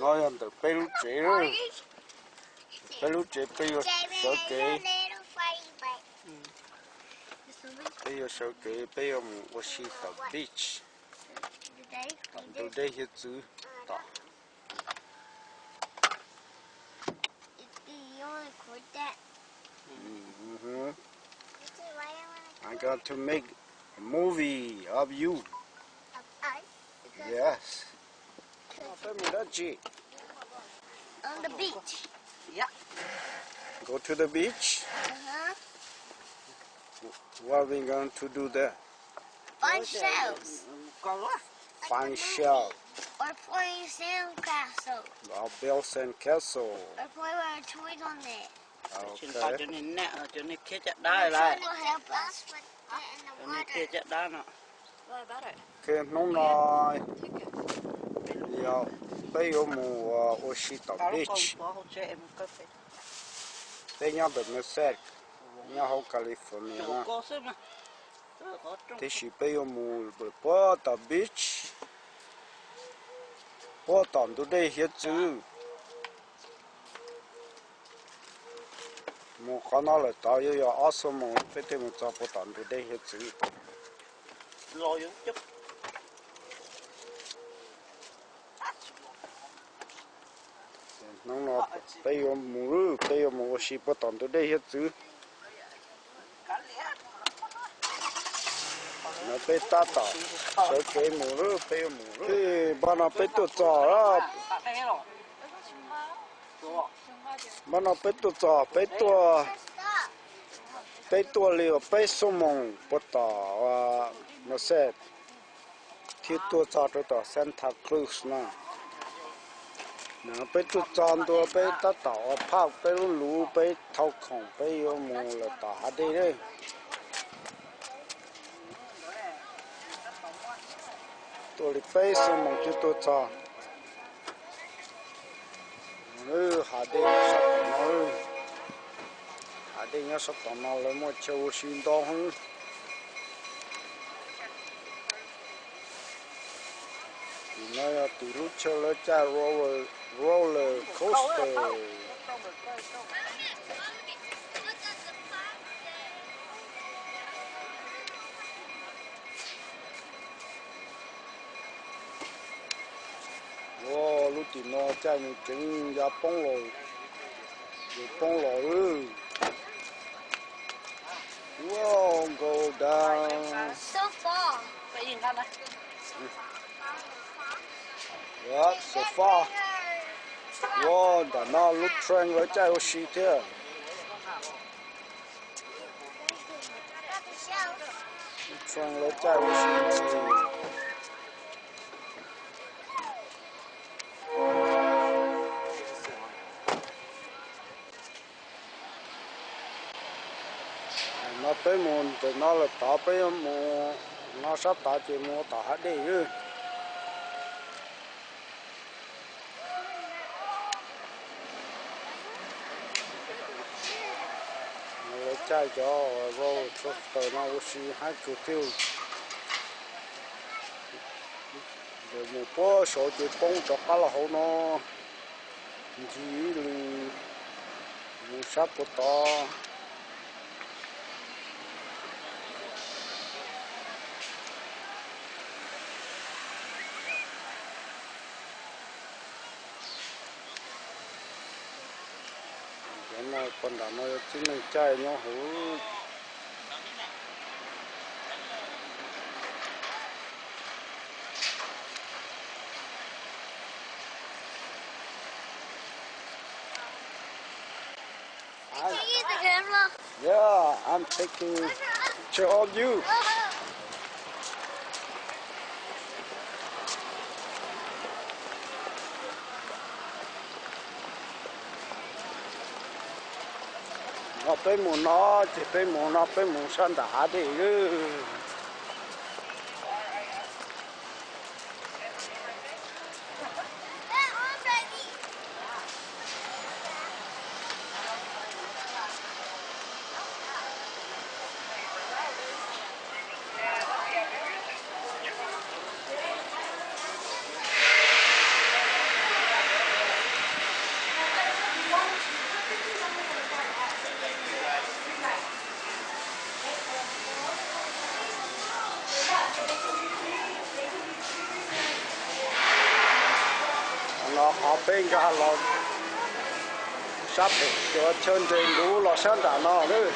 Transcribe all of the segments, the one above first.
nói ăn được bê lúc chế rồi bê lúc chế bê vô sợ kê bê vô sợ kê bê vô một xí tàu beach tàu đây hết chữ tàu I got to make a movie of you. Yes. On the beach. Yeah. Go to the beach. What are we going to do there? Find shells. Find shells. Or play sandcastle. Or build sandcastle. Or play with our toys on it. Okay. Cho nên nè, cho nên kia chặt đá Our lại. toy will help us with it in the Cho nên kia water. chặt đá nè. Okay, nóng nói. Yeah. Bây giờ mùa Oshita Beach. Bây giờ được mới xét. Nhà hậu California. Thế thì bây giờ mùa Oshita Beach. Bỏ tạm từ đây hết chứ. Mùa khá nào là tao yêu awesome phải thêm một trăm bỏ tạm từ đây hết chứ. Lo giống chút. Nó bây giờ mùa xí bắt tạm từ đây hết chứ. Nó bây ta tạo sợ cái mùa bây giờ mùa thì bạn nó bây tôi cho đó bạn nó bây tôi cho bây tôi liều bây số mông bắt tạo nó sẽ thì tôi cho đó Santa Cruz nè nó bây tôi chọn tôi bây ta tạo phao bây lú bây thâu khổng bây giờ mùa là tạo đây đấy tôi đi bây số mông cho tôi cho hà đây nhá sắp tầm nào lấy một châu xin đo hơn thì nói từ lúc chơi lấy cha roller coaster wow lúc thì nó chơi mình chừng ra bóng rồi wow go down So far. yeah so far wow đã nó lúc train với chạy oxy thế train với chạy oxy nó tới mùa thì nó là tỏ tới mùa nó sắp tỏ chỉ mùa tỏ đi chứ nó lấy chai cho vô cho tờ nó oxy hai củ tiêu rồi một bó số chỉ bông cho cá là hậu nó gì thì mùa sắp của to nó con đã nó chính là chai nó hú Taking the camera. yeah I'm taking picture of you nó tới mùa nó chỉ tới mùa nó tới mùa san đã đi chứ nó họ bên cả lo sắp cho chân trên đủ lo sáng đã nó nữa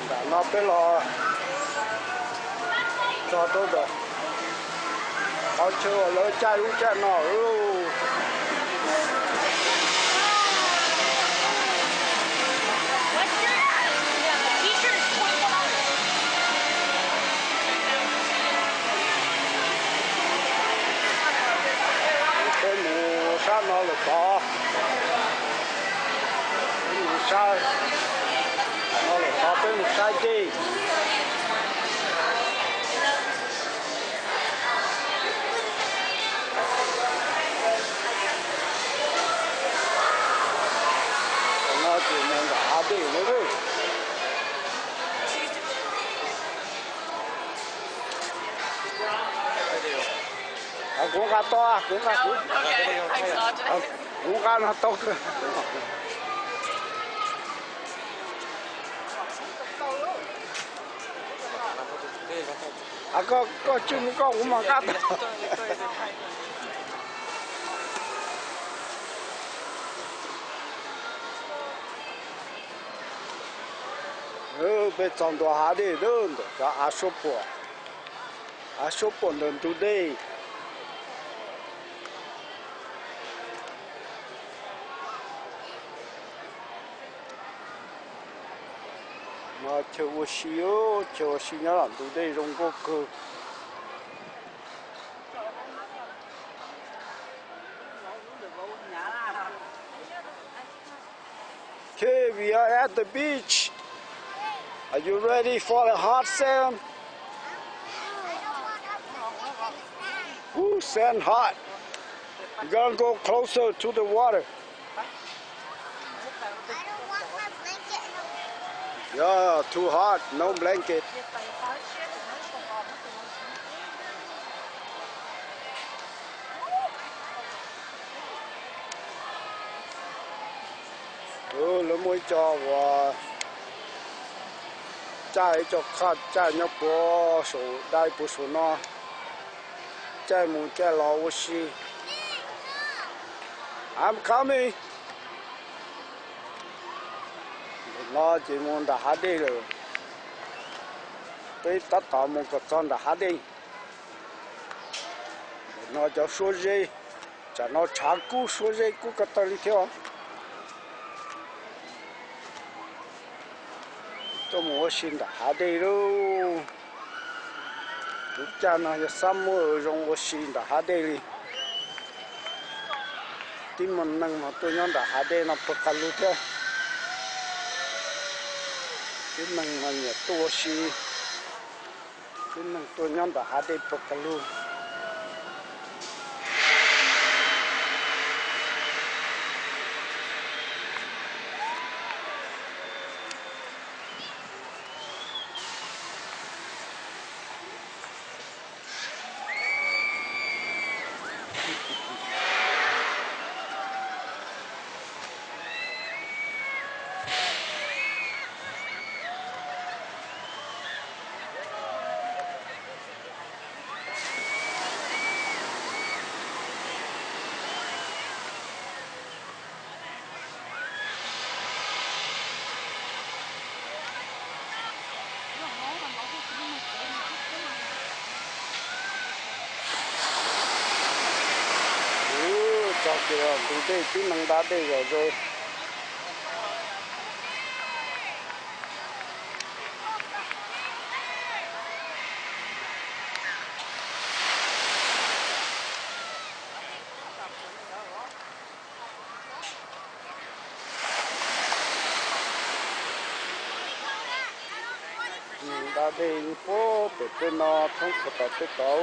đã nó bên lo cho tôi được họ chưa lỡ chạy uống chạy nó luôn cái mù sa nó là to cái mù sa nó là to cái mù sa chi nó chỉ nên đã đi nữa đấy cũng cá to cũng cá cũng cá nó to cơ có chim có cũng mà cá to被撞到下的人叫阿叔伯能读的。mà chờ xíu nhớ làm tụi đây rong có cơ Okay, we are at the beach. Are you ready for the hot sand? Ooh, sand hot. You're gonna go closer to the water. Yeah, too hot, no blanket. Nó mới cho và chạy cho khát chạy nhóc bò số đại bù số nó chạy muốn chạy lo oxy. I'm coming. Nó chỉ muốn đã hát đi rồi. Tôi tất cả một cái con đã hát đi. Nó cho số dây, cho nó trả cú số dây cú cái tờ đi theo. Tôi mua xin đã hát đi rồi. Lúc cha nó cho xăm mua rong mua xin đã hát đi đi. Tìm mình năng mà tôi nhon đã hát đi nó bật cả lúc theo. Cái năng mà nhà tôi xí cái năng tôi nhon đã hát đi bật cả lúc cho kìa tụi đây tí năng đá đây rồi đá đây phố để tên nó không có tao tới tao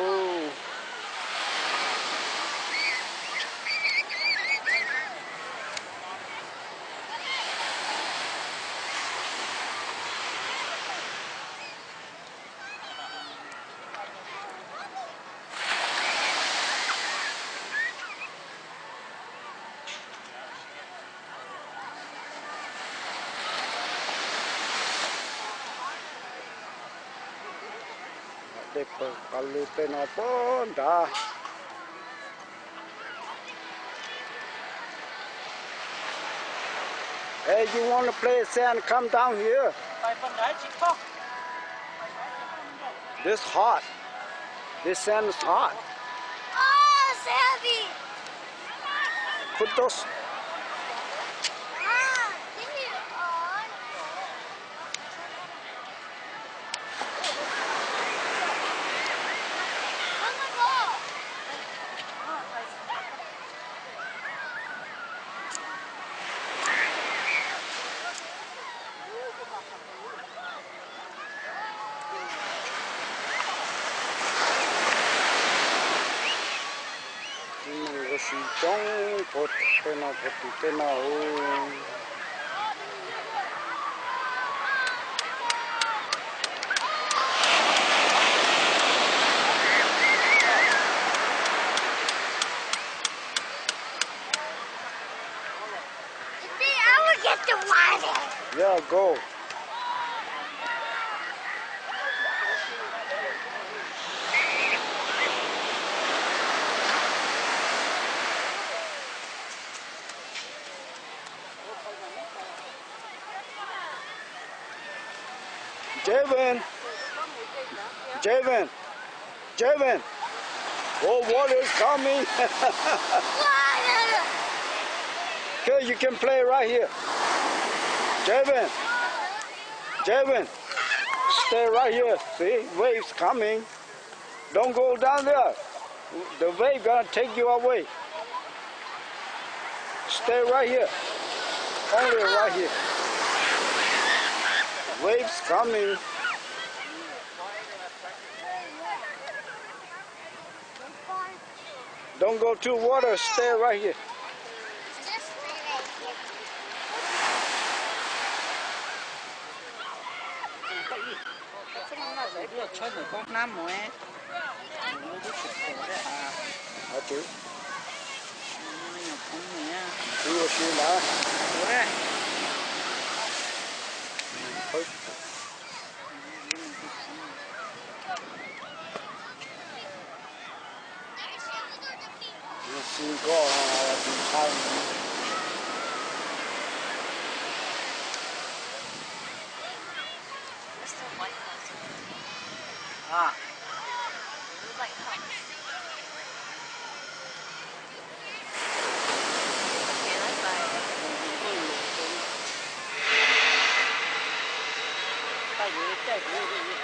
để kalau tên nó bốn đã Hey, you want to play sand? Come down here. ไปบนไหนชิคอก This hot. This sand is hot. Oh, it's heavy. Put those. Give me on. Oh my God. Mình có xì trong bột tên nào bột tên nào. I will get the water. Yeah, go. Javin. Javin. Javin. Oh, water is coming. Water. Okay, you can play right here. Javin. Javin. Stay right here. See, waves coming. Don't go down there. The wave gonna take you away. Stay right here. Only right here. Waves coming. Don't go to water. Stay right here. Just stay right here. เลือกช่วยหน่อยก็น้ำหมวยรู้สึกตัวได้I do. ไม่อยากทำเนี่ย Do what you like. ตัวได้ You see, go on. Time. What's the white house? อ่า White house. Okay, let's buy it. ได้เยอะได้เยอะได้เยอะ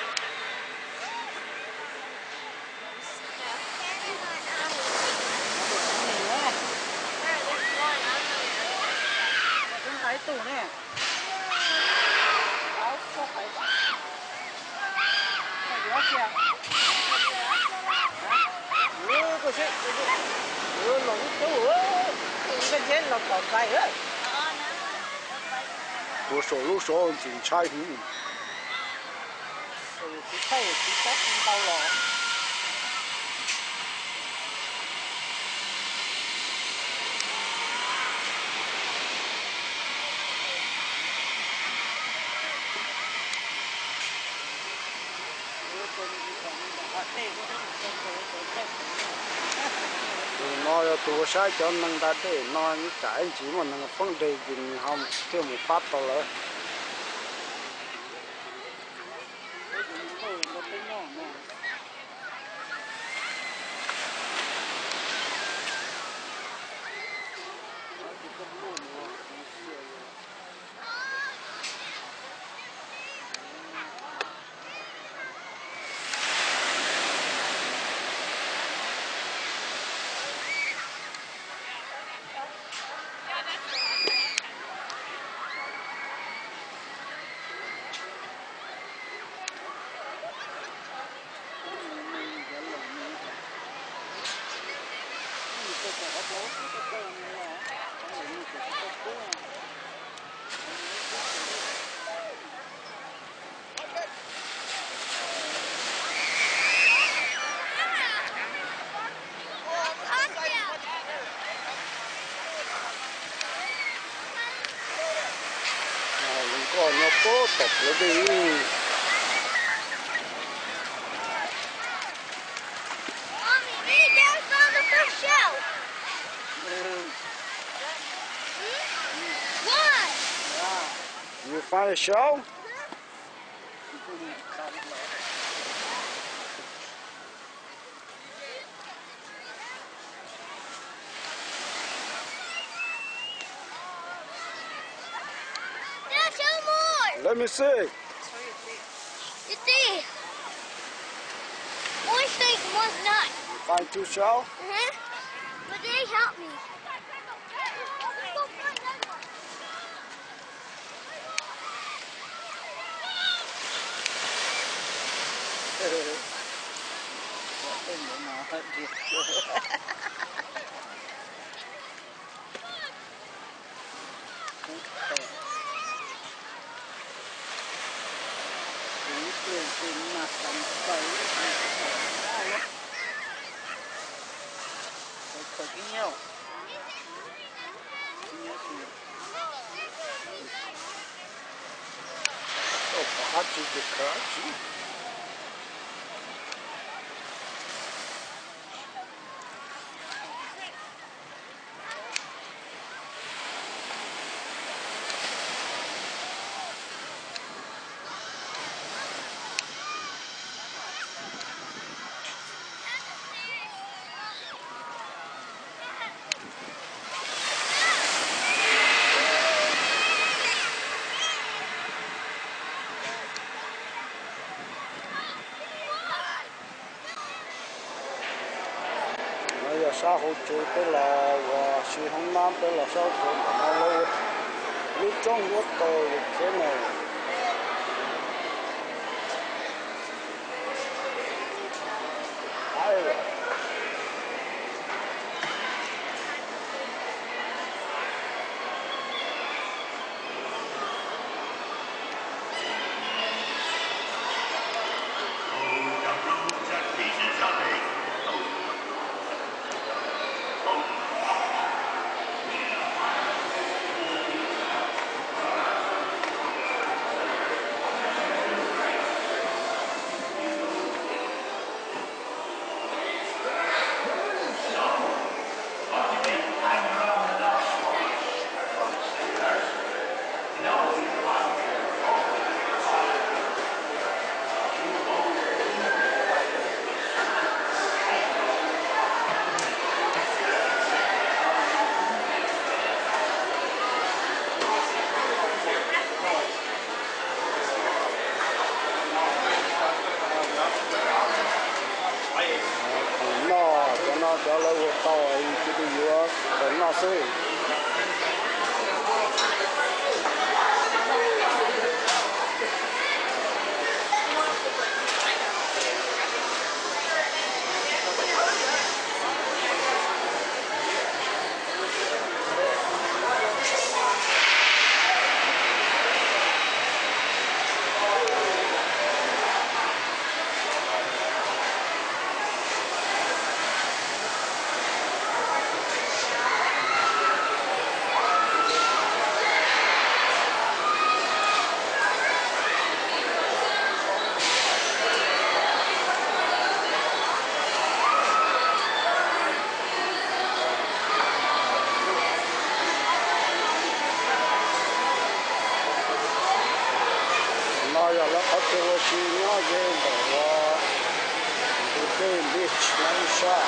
Cũng thấy tủ nè. Áo có phải. Phải gió kìa. Cô sẽ. Lộn tủ ơi. Cái dễ là còn cái ơi. 我手路手警察局。Cái thay cái cách tao lọ. Nó tụi sai cho nâng ta để nó những cái chỉ mà nâng phong đề gì không kêu một phát to lớn. Còn nó cố tập nó đi. Mommy, we just found the first shell. What? find a show? There's two more. Let me see. You see, one steak, one's not. Find 2 shells? But they help me. Oh, Kachi de Kachi. Bây giờ xã hội chủ tới là và sĩ hồng nam tới là xã hội nó lâu lúc trong lúc tôi thế này ai rồi nó cho lâu tao ấy cái gì đó để nó xí nó giờ nó có cái gì nó dễ bỏ cái beach nó xa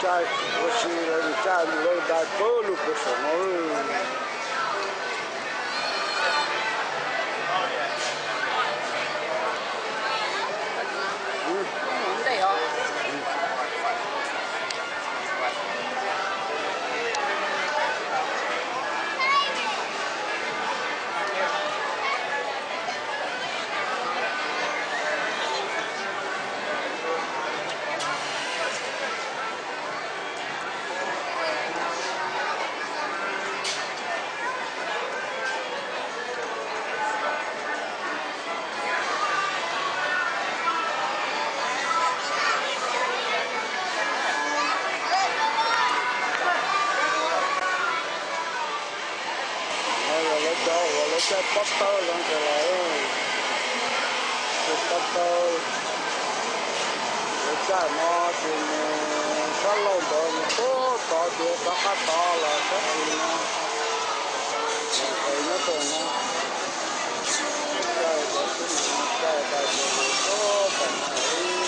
trai của chị là trai người đại bơ lúc của số nó trong cái này thì bắt đầu để trả nó thì có lâu rồi có có điều có to là cái gì nó nó tồn nó cái đó cái đó có phần này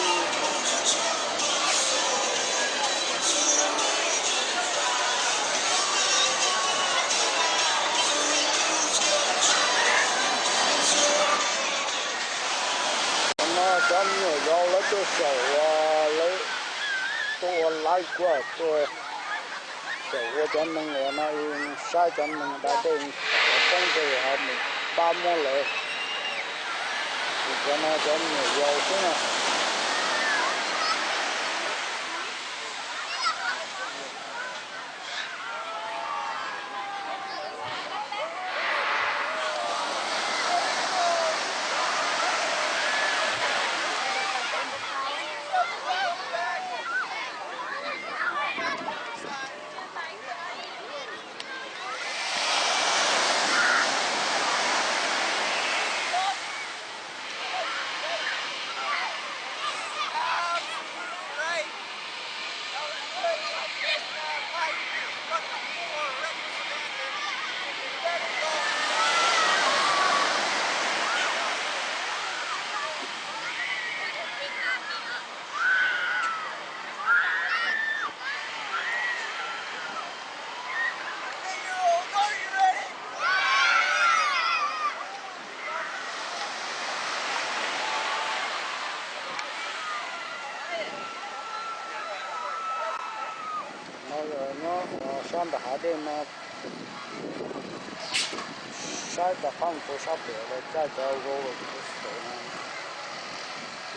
nó cho nhiều rau lấy tôi sầu lấy tôi lái qua tôi sầu cho mình nó sai cho mình đã đến không thể học mình ba môn lại thì cho nó cho nhiều rau thế này nó sang đã hạ đến nó sai đã không có sao để là cha cháu vô rồi cái số này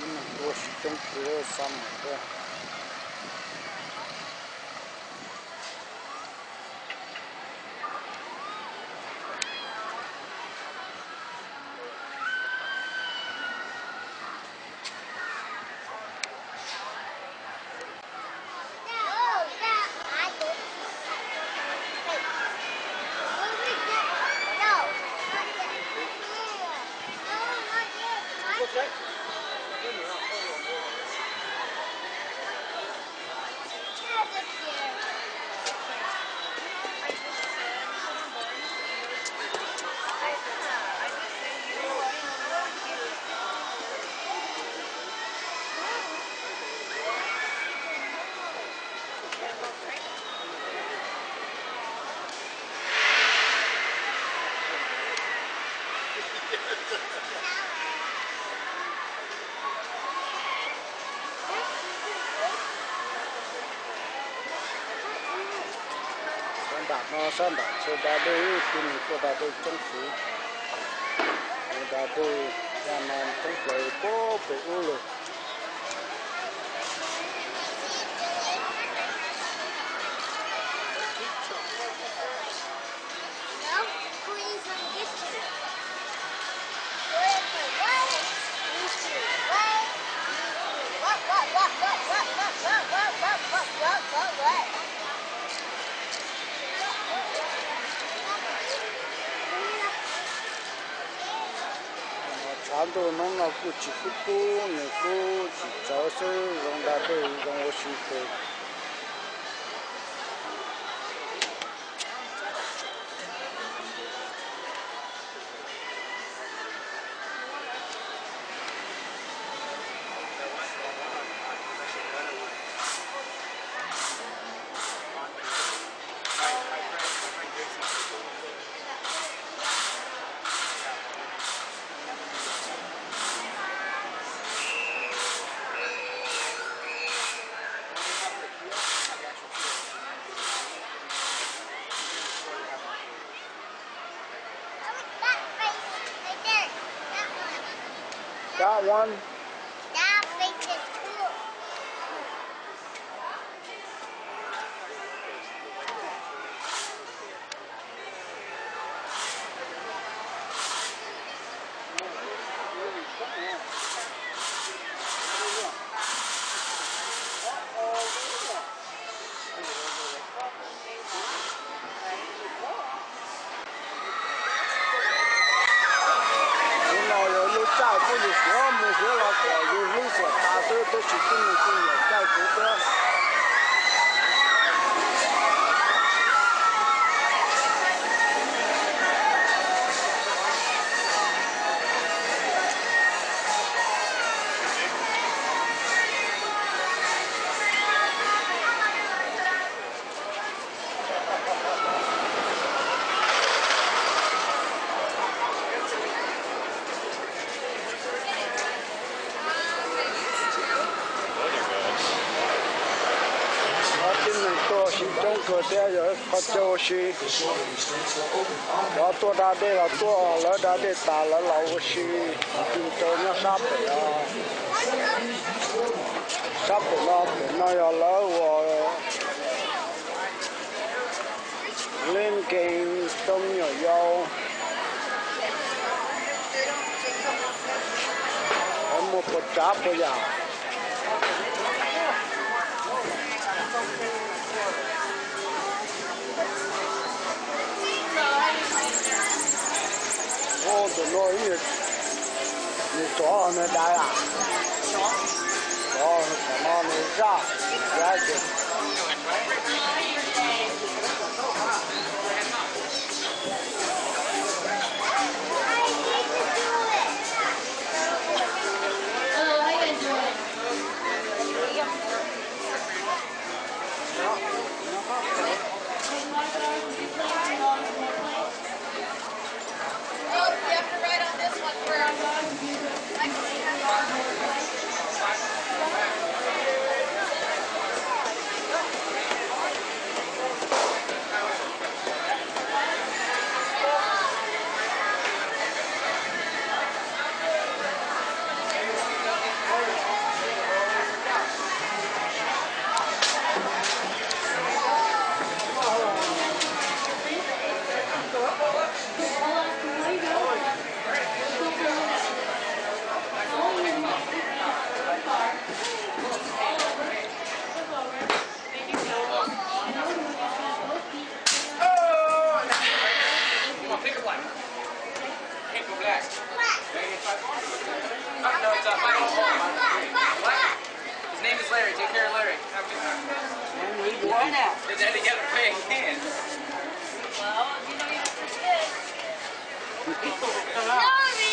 nhưng mà tôi trong kia xong rồi nó sang đã cho đã đi thì mình có đã đi trong phủ đã đi ra làm trong cái bố bị u lục sáng tôi nó ngọc cụ chỉ cụ cụ người cụ chỉ cháu sư rong đã đi rong ô xí thôi That one. That face is cool. 在不是说没学了个有有些大都都去跟那个也在这个。新中国的人他就是要多大的了多老大的打了老是就都要杀本啊杀本了本了要了我连给都没有我们不扎不呀我的老爷，你多少大呀？哦，什么没啥，了解。His name is Larry. Take care of Larry. Have a good time. They're dead together playing hands. Well, you know you have to sit. Sorry.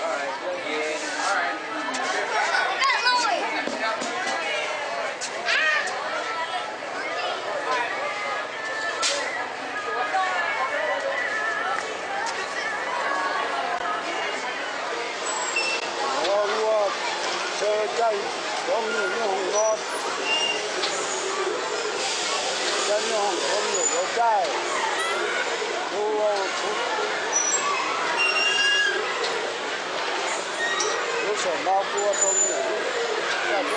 Alright. Yeah. Alright. That Louie.在我们用我在用我们有在有什么锅都没有在这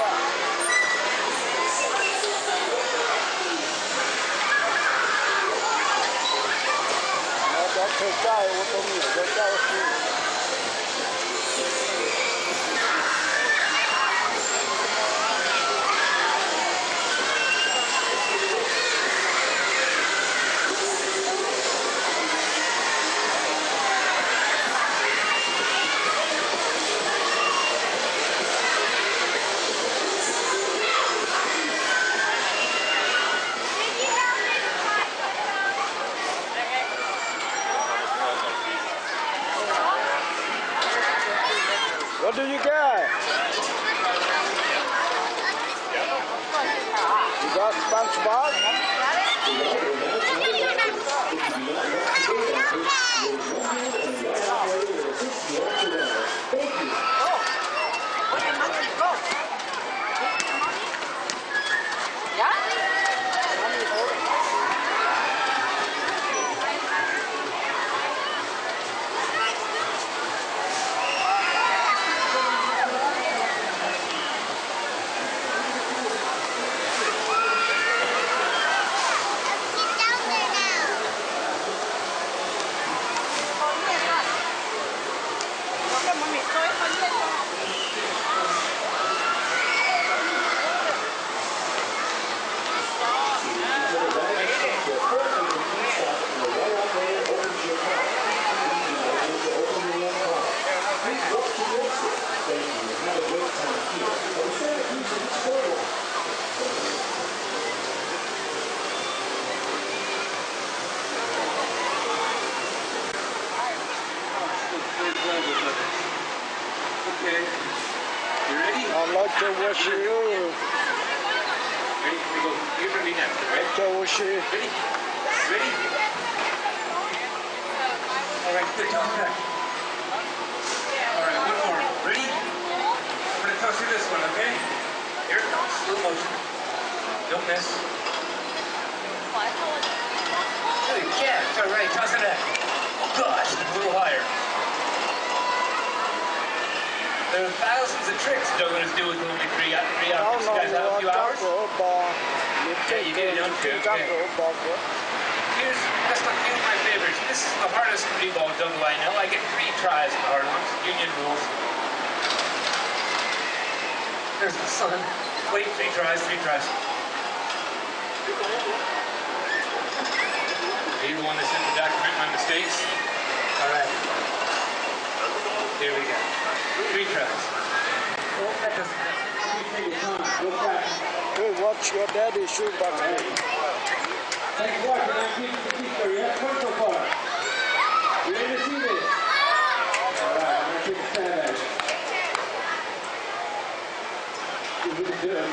我在这在我都没有在是What did you get? You got SpongeBob? Okay. You ready? I like to watch you. Ready? We go. You're gonna be next. Ready? To watch you. Ready? Ready? All right. Good job. All right. One more. Ready? I'm gonna toss you this one. Okay? Here it comes. Slow motion. Don't miss. Good catch. All right. Toss it back. Oh gosh, a little higher. There are thousands of tricks Douglas do with only three hours. You guys have a few hours? Yeah, you did, don't you? Okay. Here's just a few of my favorites. This is the hardest three ball double I know. I get 3 tries in the hard ones. Union rules. There's the sun. Wait, 3 tries, 3 tries. Are you the one that sent to document my mistakes? All right. Here we go. 3 tries. Oh, that doesn't matter. Hey, watch your daddy shoot back there. Thanks for watching. I'm Keith the Keeper. You have fun so far. You ready to see this? All right, I'm going to take a stab at it. You're really good.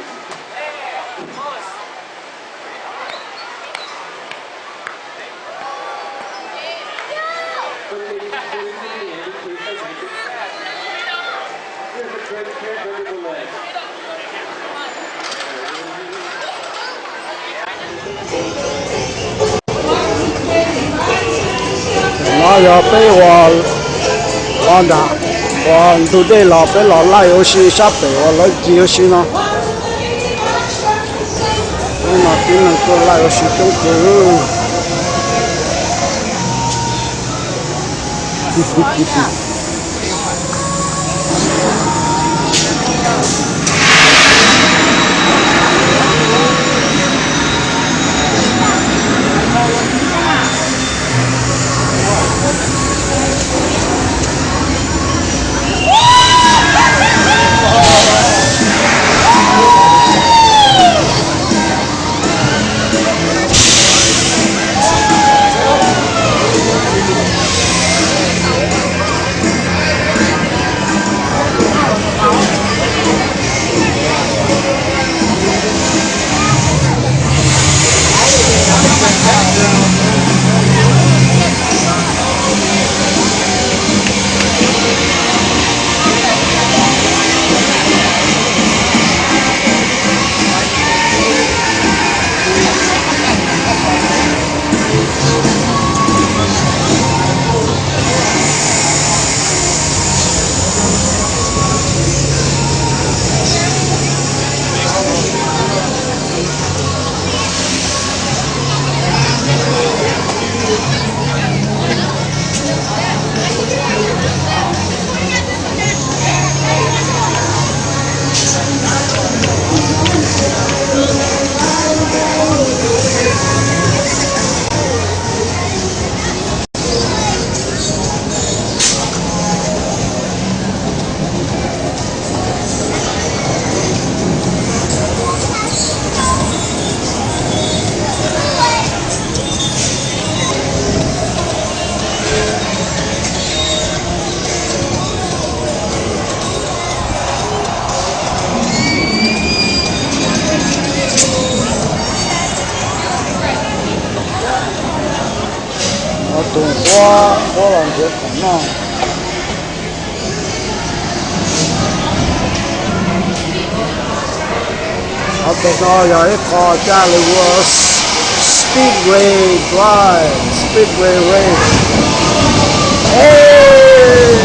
Here's a great vertical leg. Nó giờ bây giờ con đã còn từ đây là bây giờ lại游戏上北我来游戏呢，那边能够来游戏中国。种花浪节可能。After all,有一個家裏個 Speedway Drive, Speedway Race. Hey!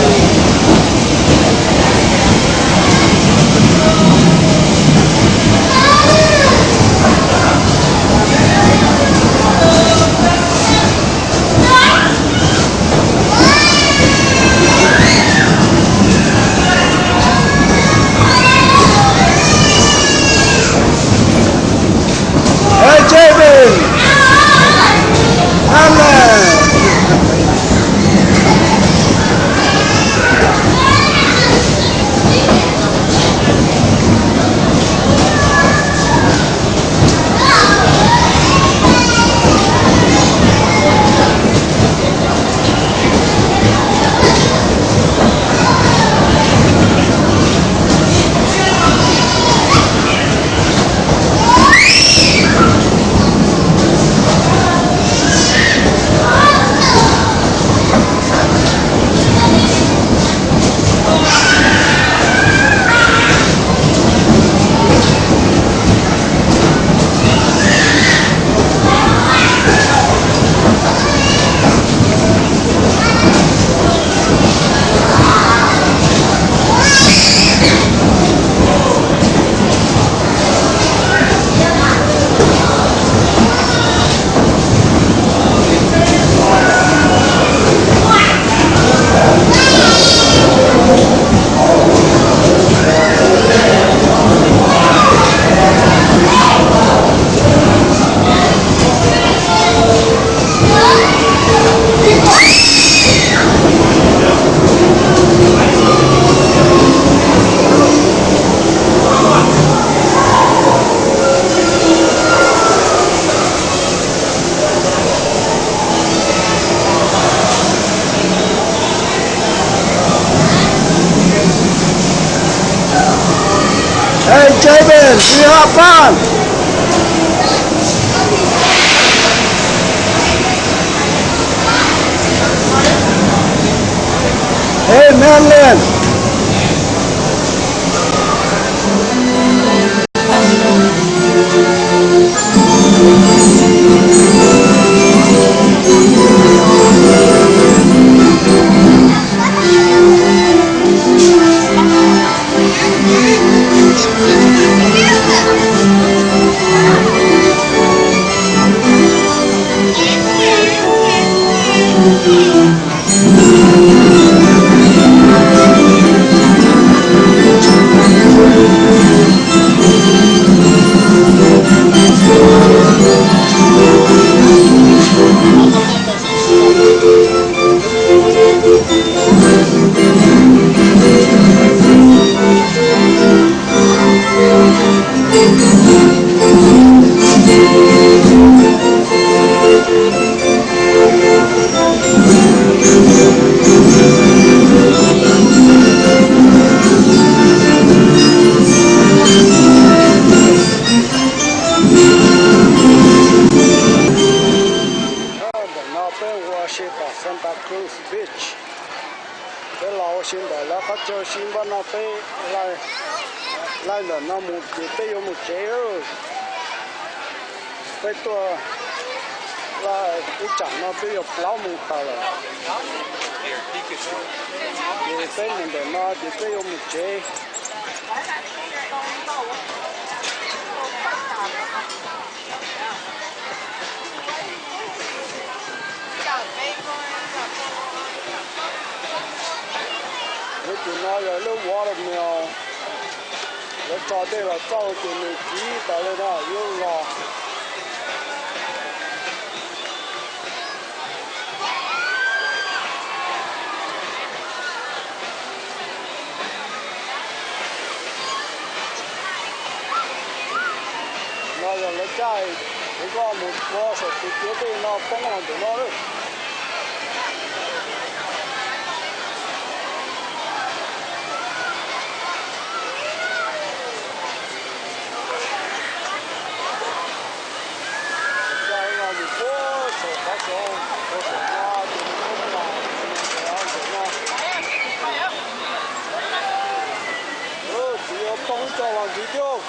Hey, David! Alan! Silakan. Hey Merlin. Santa Cruz Beach. Cái lò xin đó là các chơi xin bắt nó tới lại lại là nó một cái yêu một chế rồi. Cái tua là cái chẳng nó bây giờ lão một tờ rồi. Thì cái mình để nó thì cái yêu một chế. Với tụi nó là lúc quá là nhiều. Nó cho đây là cho tụi mình chỉ tại đây đó yêu lò. Nó là nó chạy, nó có một bó sợi tụi kia đây nó không làm tụi nó đâu. Không cho làm video.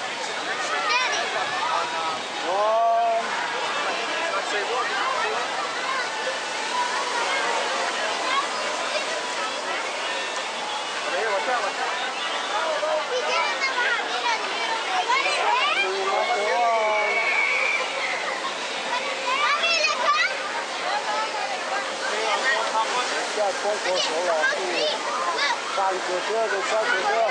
Con có số là thì càng cửa chưa được sao cửa chưa.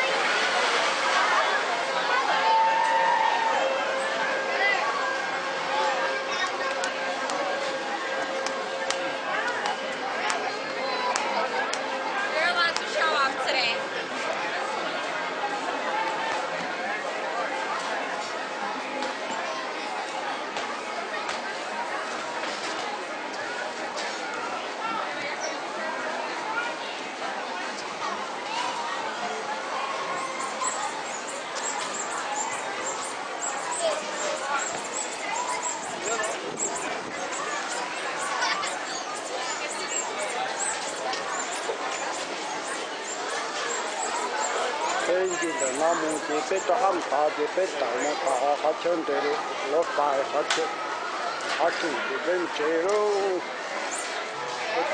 Bên gì là nó mua chỉ biết cho ham phá chỉ biết tàu nó phá họ chân để nó phá họ chủ thì bên chế đâu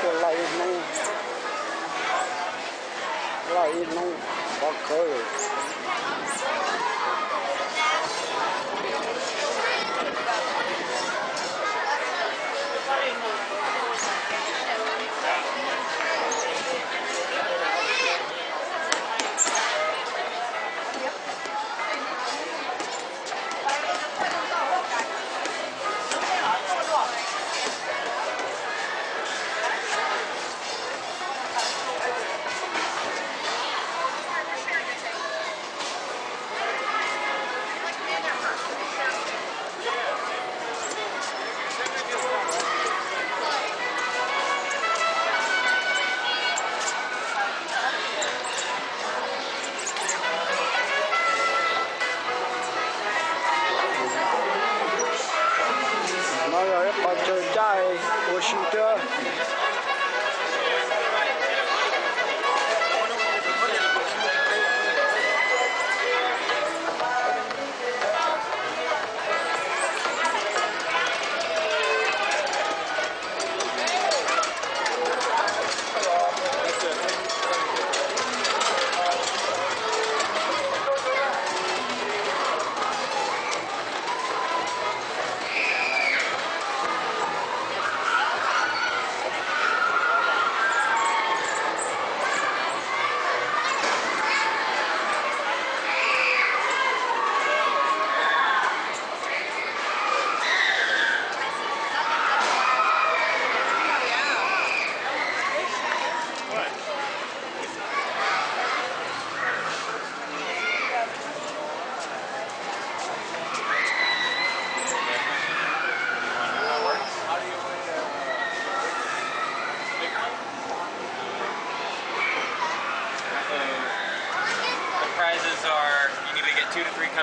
cái lại nó khó khơi.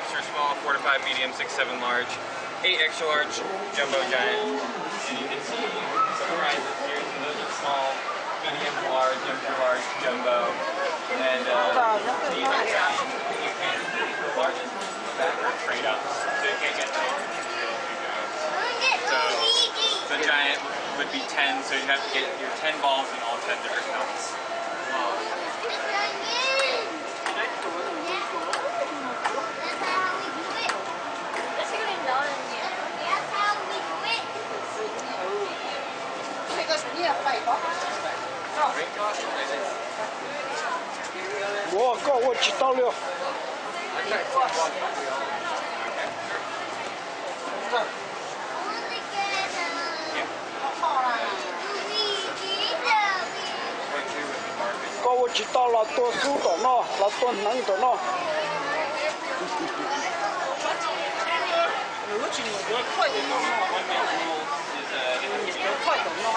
extra small, 4 to 5 medium, 6, 7 large, 8 extra large, jumbo, giant. And you can see summarizes here. So those are small, medium, large, extra large, jumbo, and the largest back are trade ups, so you can't get them. So the giant would be 10, so you have to get your 10 balls in all 10 different cups.我知道了。我知道了，多数的呢，那多能的呢。如果去我觉得快点弄也比较快点弄。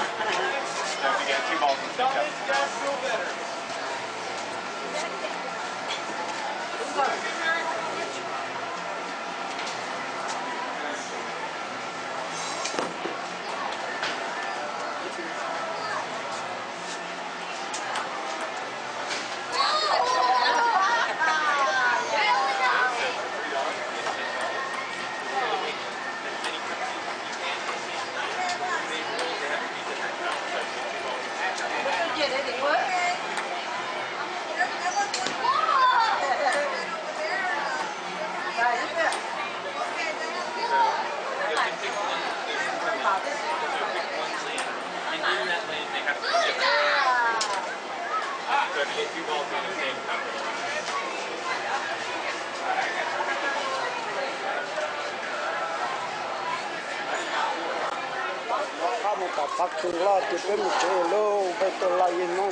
bắt chung lo thì bên một chế lâu bây tôi lại nó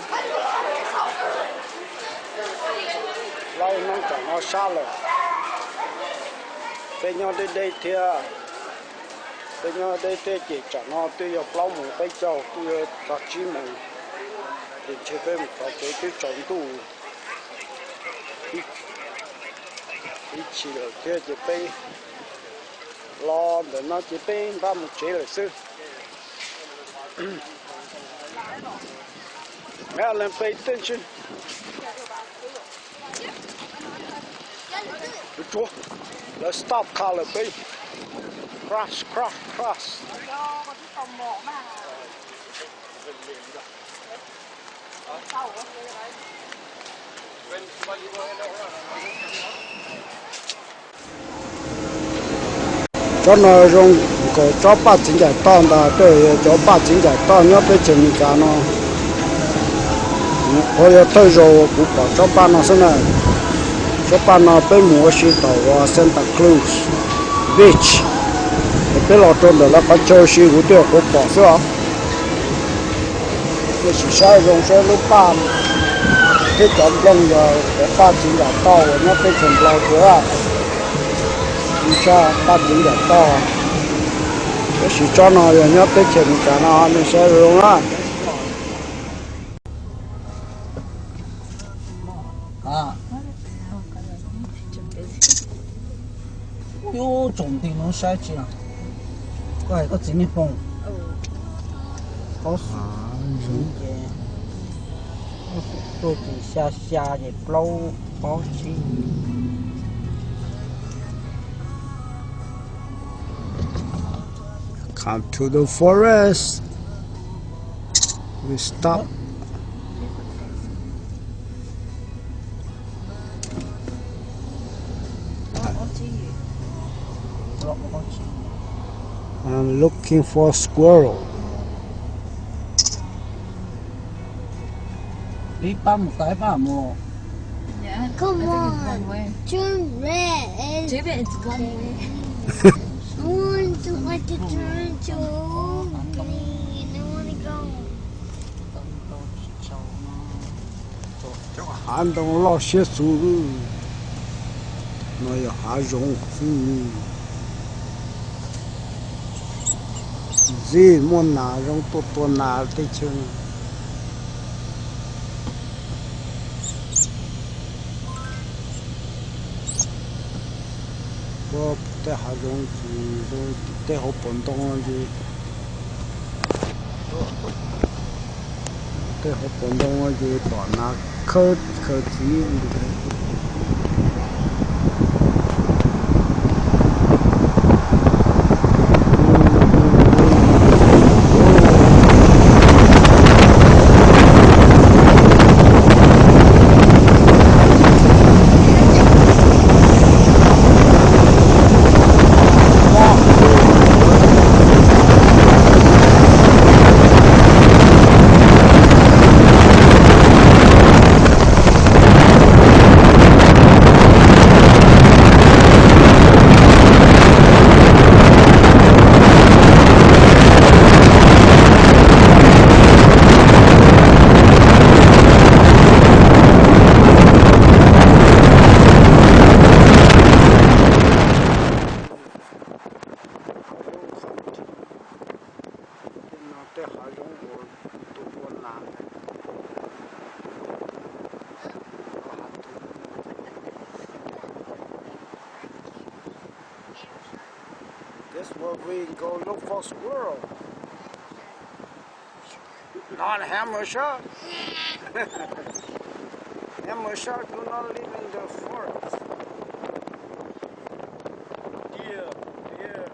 lại nó chẳng nó xa rồi bên nhau đây thì bên nhau đây chỉ chẳng nó tôi yêu lâu một bây giờ tôi yêu đặt chí một thì chế bên một cái chế tôi chọn đủ ít chỉ là kia chỉ bên lo để nó chỉ bên ba một chế là sư Alan, pay attention. Let's stop, color, baby. Cross, cross, cross. Cho nó rong có cho ba chính giải to đó, để cho ba chính giải to nhớ bây giờ mình cả nó, hồi tới rồi cũng có cho ba nó thế này, cho ba nó bên mua xí tàu Santa Cruz Beach, bên lò trôn đó là có chơi xí cũng được cũng bỏ xuống, cái xí sai rong sai lúc ba, cái chọn lông giờ có ba chính giải to nhớ bây giờ lò cửa cho ba chính giải to cái sự cho nó rồi nhớ tới chuyện cả nó mình sẽ luôn á yo trồng thì nó sai chứ có ai có chính đi phong có sủi tôi chỉ xa xa để lâu có chi come to the forest. We stop. I'm looking for a squirrel. Come on, turn red. Too bad it's one way. I want to let it turn to green. I want to go. Hàn đông lo xe số nó là hạ rộng gì muốn nào rộng tốt nào tới chân có để hạ giống gì rồi để hộp bồn đông gì để hộp bồn đông gì toàn là khơi khơi gì This is where we go look for squirrel. Not hammer shark. Hammer shark do not live in the forest. Deer, deer.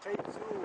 Take two.